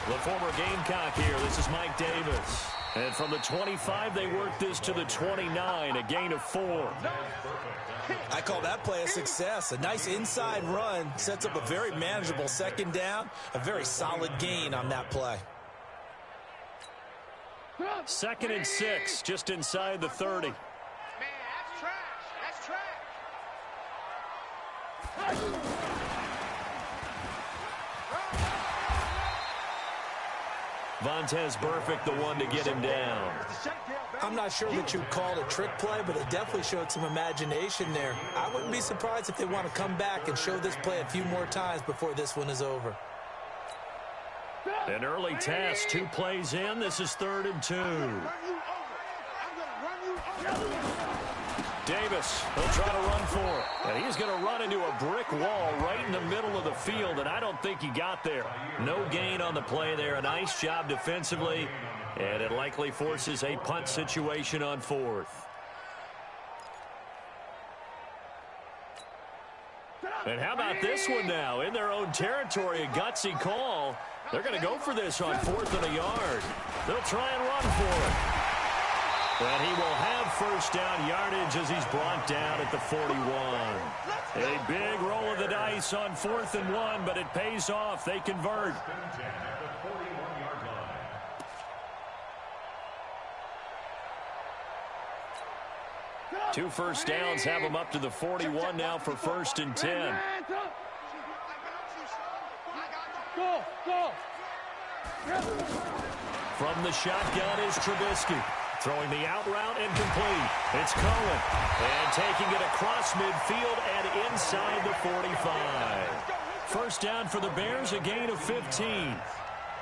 The former Gamecock here. This is Mike Davis. And from the 25, they work this to the 29, a gain of 4. I call that play a success. A nice inside run sets up a very manageable second down, a very solid gain on that play. 2nd and 6, just inside the 30. Man, that's trash. That's trash. Vontez Burfict, the one to get him down. I'm not sure that you'd call it a trick play, but it definitely showed some imagination there. I wouldn't be surprised if they want to come back and show this play a few more times before this one is over. An early test, 2 plays in. This is 3rd and 2. Davis, he'll try to run for it. And he's going to run into a brick wall right in the middle of the field, and I don't think he got there. No gain on the play there. A nice job defensively, and it likely forces a punt situation on 4th. And how about this one now? In their own territory, a gutsy call. They're going to go for this on 4th and a yard. They'll try and run for it. And he will have 1st down yardage as he's brought down at the 41. A big roll of the dice on 4th and 1, but it pays off. They convert. Two first downs have them up to the 41 now for 1st and 10. From the shotgun is Trubisky. Throwing the out route and complete. It's Cohen. And taking it across midfield and inside the 45. 1st down for the Bears, a gain of 15.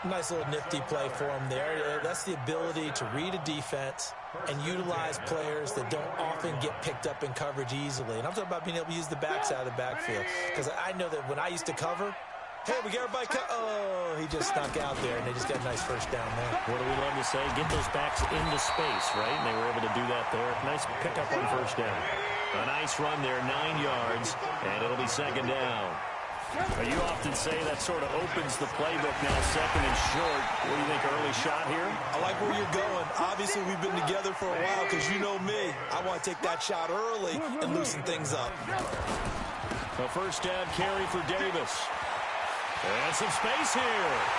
Nice little nifty play for him there. That's the ability to read a defense and utilize players that don't often get picked up in coverage easily. And I'm talking about being able to use the backside of the backfield. Because I know that when I used to cover, hey, we got everybody. Oh, he just snuck out there, and they just got a nice 1st down there. What do we love to say? Get those backs into space, right? And they were able to do that there. Nice pickup on 1st down. A nice run there, 9 yards, and it'll be 2nd down. You often say that sort of opens the playbook now, 2nd and short. What do you think, early shot here? I like where you're going. Obviously, we've been together for a while because you know me. I want to take that shot early and loosen things up. A 1st down carry for Davis. And some space here.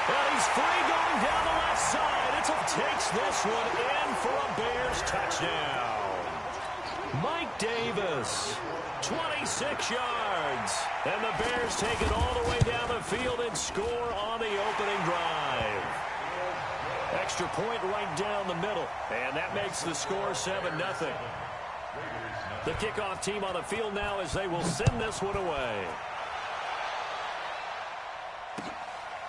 And he's free going down the left side. Takes this one in for a Bears touchdown. Mike Davis, 26 yards. And the Bears take it all the way down the field and score on the opening drive. Extra point right down the middle. And that makes the score 7-0. The kickoff team on the field now as they will send this one away.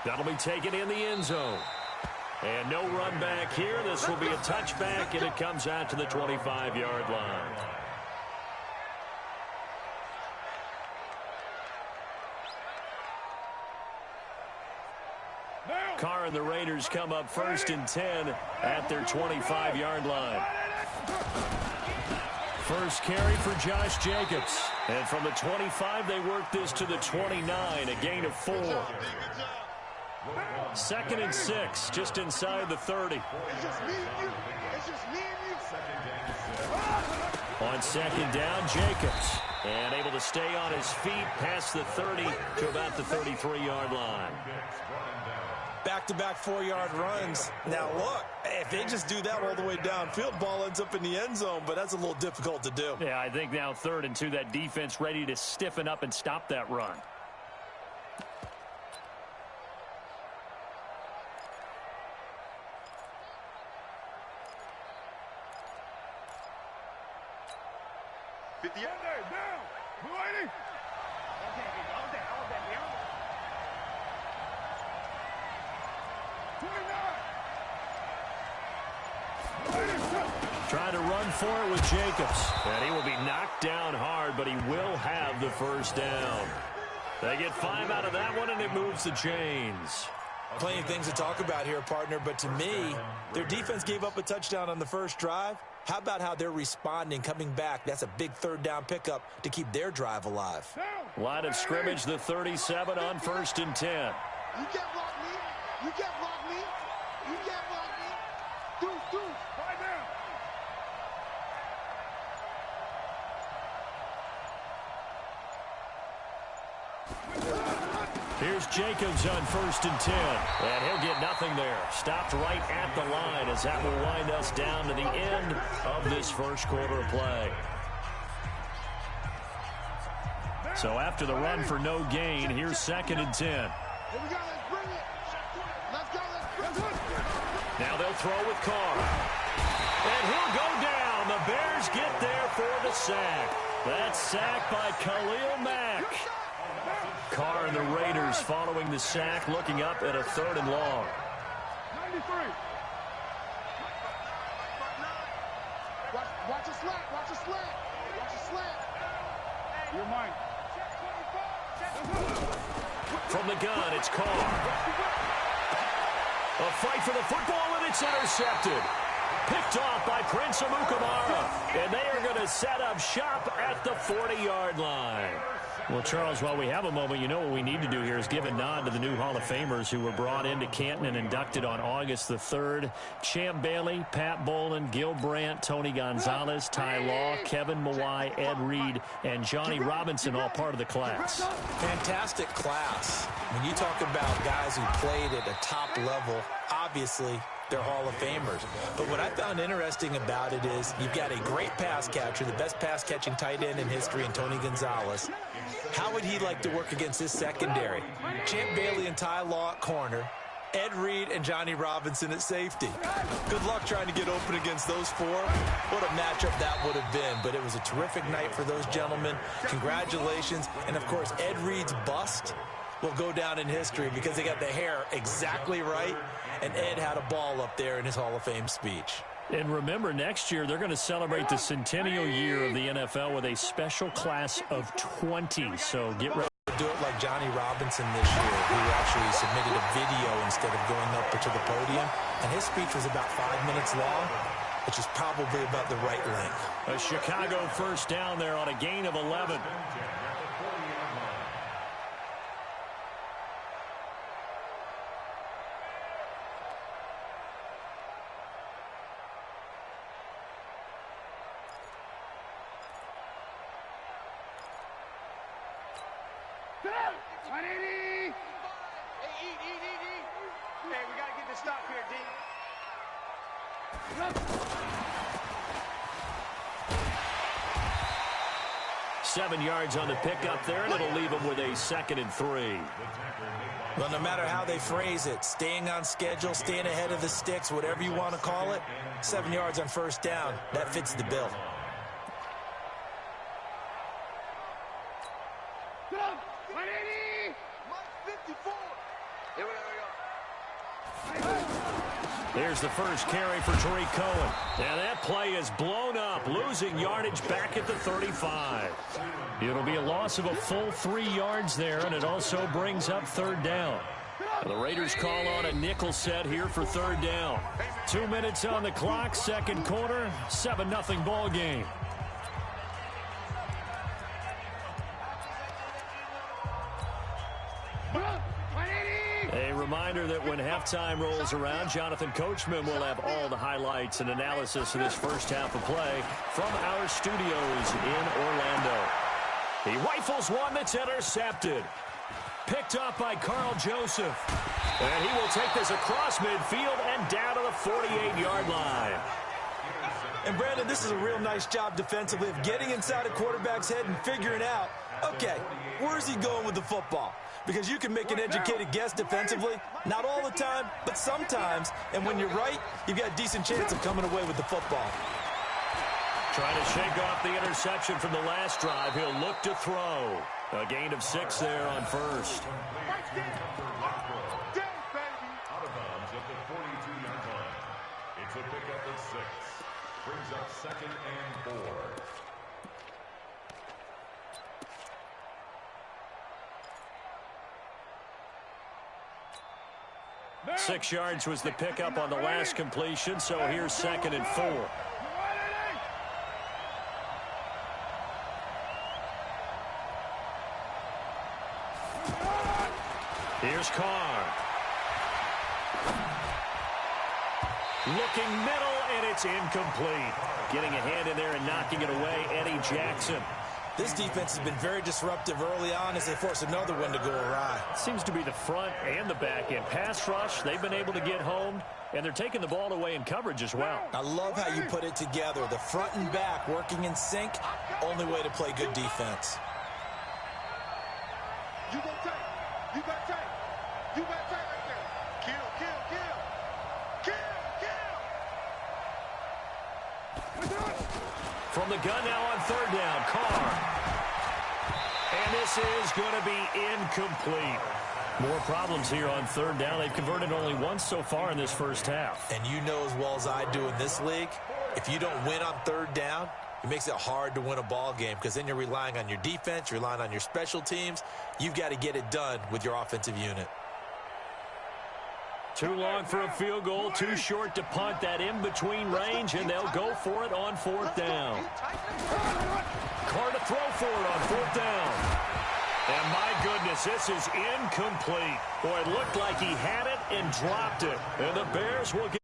That'll be taken in the end zone. And no run back here. This will be a touchback, and it comes out to the 25-yard line. Carr and the Raiders come up 1st and 10 at their 25-yard line. First carry for Josh Jacobs. And from the 25, they work this to the 29, a gain of 4. 2nd and 6, just inside the 30. On 2nd down, Jacobs. And able to stay on his feet past the 30 to about the 33-yard line. Back-to-back 4-yard runs. Now, look, if they just do that all the way downfield, ball ends up in the end zone, but that's a little difficult to do. Yeah, I think now 3rd and 2, that defense ready to stiffen up and stop that run. Trying to run for it with Jacobs. And he will be knocked down hard, but he will have the 1st down. They get 5 out of that one, and it moves the chains. Plenty of things to talk about here, partner, but to me, their defense gave up a touchdown on the first drive. How about how they're responding, coming back? That's a big third down pickup to keep their drive alive. Line of scrimmage, the 37 on 1st and 10. You can't block me. You can't block me. You can't block me. Deuce. Right now. Here's Jacobs on 1st and 10. And he'll get nothing there. Stopped right at the line as that will wind us down to the end of this first quarter of play. So after the run for no gain, here's 2nd and 10. Here we go. Let's bring it. Let's go. Let's bring it. Now they'll throw with Carr. And he'll go down. The Bears get there for the sack. That's sacked by Khalil Mack. Carr and the Raiders following the sack, looking up at a 3rd and long. 93. Watch a slant. Watch a slant. Watch a slant. You're mine. From the gun, it's Carr. A fight for the football, and it's intercepted. Picked off by Prince Amukamara. And they are going to set up shop at the 40-yard line. Well, Charles, while we have a moment, you know what we need to do here is give a nod to the new Hall of Famers who were brought into Canton and inducted on August the 3rd. Champ Bailey, Pat Bolin, Gil Brandt, Tony Gonzalez, Ty Law, Kevin Mawai, Ed Reed, and Johnny Robinson, all part of the class. Fantastic class. When you talk about guys who played at a top level, obviously they're Hall of Famers. But what I found interesting about it is you've got a great pass catcher, the best pass-catching tight end in history, in Tony Gonzalez. How would he like to work against his secondary? Champ Bailey and Ty Law at corner, Ed Reed and Johnny Robinson at safety. Good luck trying to get open against those four. What a matchup that would have been. But it was a terrific night for those gentlemen. Congratulations. And, of course, Ed Reed's bust will go down in history because they got the hair exactly right, and Ed had a ball up there in his Hall of Fame speech. And remember, next year they're going to celebrate the centennial year of the NFL with a special class of 20. So get ready. Do it like Johnny Robinson this year, who actually submitted a video instead of going up to the podium. And his speech was about 5 minutes long, which is probably about the right length. A Chicago first down there on a gain of 11. Hey, we got to get this stop here, D. 7 yards on the pickup there, and it'll leave them with a 2nd and 3. Well, no matter how they phrase it, staying on schedule, staying ahead of the sticks, whatever you want to call it, 7 yards on first down, that fits the bill. Here's the first carry for Tariq Cohen. And that play is blown up, losing yardage back at the 35. It'll be a loss of a full 3 yards there, and it also brings up 3rd down. The Raiders call on a nickel set here for 3rd down. 2 minutes on the clock, 2nd quarter, 7-0 ball game. A reminder that when halftime rolls around, Jonathan Coachman will have all the highlights and analysis of this first half of play from our studios in Orlando. He rifles one that's intercepted. Picked up by Carl Joseph. And he will take this across midfield and down to the 48-yard line. And, Brandon, this is a real nice job defensively of getting inside a quarterback's head and figuring out, okay, where's he going with the football? Because you can make an educated guess defensively, not all the time, but sometimes. And when you're right, you've got a decent chance of coming away with the football. Trying to shake off the interception from the last drive. He'll look to throw. A gain of 6 there on first. Out of bounds at the 42-yard line. It's a pickup of 6. Brings up 2nd and 4. 6 yards was the pickup on the last completion, so here's 2nd and 4. Here's Carr. Looking middle, and it's incomplete. Getting a hand in there and knocking it away, Eddie Jackson. This defense has been very disruptive early on as they force another one to go awry. Seems to be the front and the back end. Pass rush, they've been able to get home, and they're taking the ball away in coverage as well. I love how you put it together. The front and back working in sync, only way to play good defense. You go tight. You got tight. You got tight right there. Kill, kill, kill. Kill, kill. From the gun now on third down, Carr. And this is going to be incomplete. More problems here on third down. They've converted only once so far in this first half. And you know as well as I do in this league, if you don't win on third down, it makes it hard to win a ball game because then you're relying on your defense, you're relying on your special teams. You've got to get it done with your offensive unit. Too long for a field goal, too short to punt. That in-between range, and they'll go for it on fourth down. Carr to throw for it on fourth down. And my goodness, this is incomplete. Boy, it looked like he had it and dropped it. And the Bears will get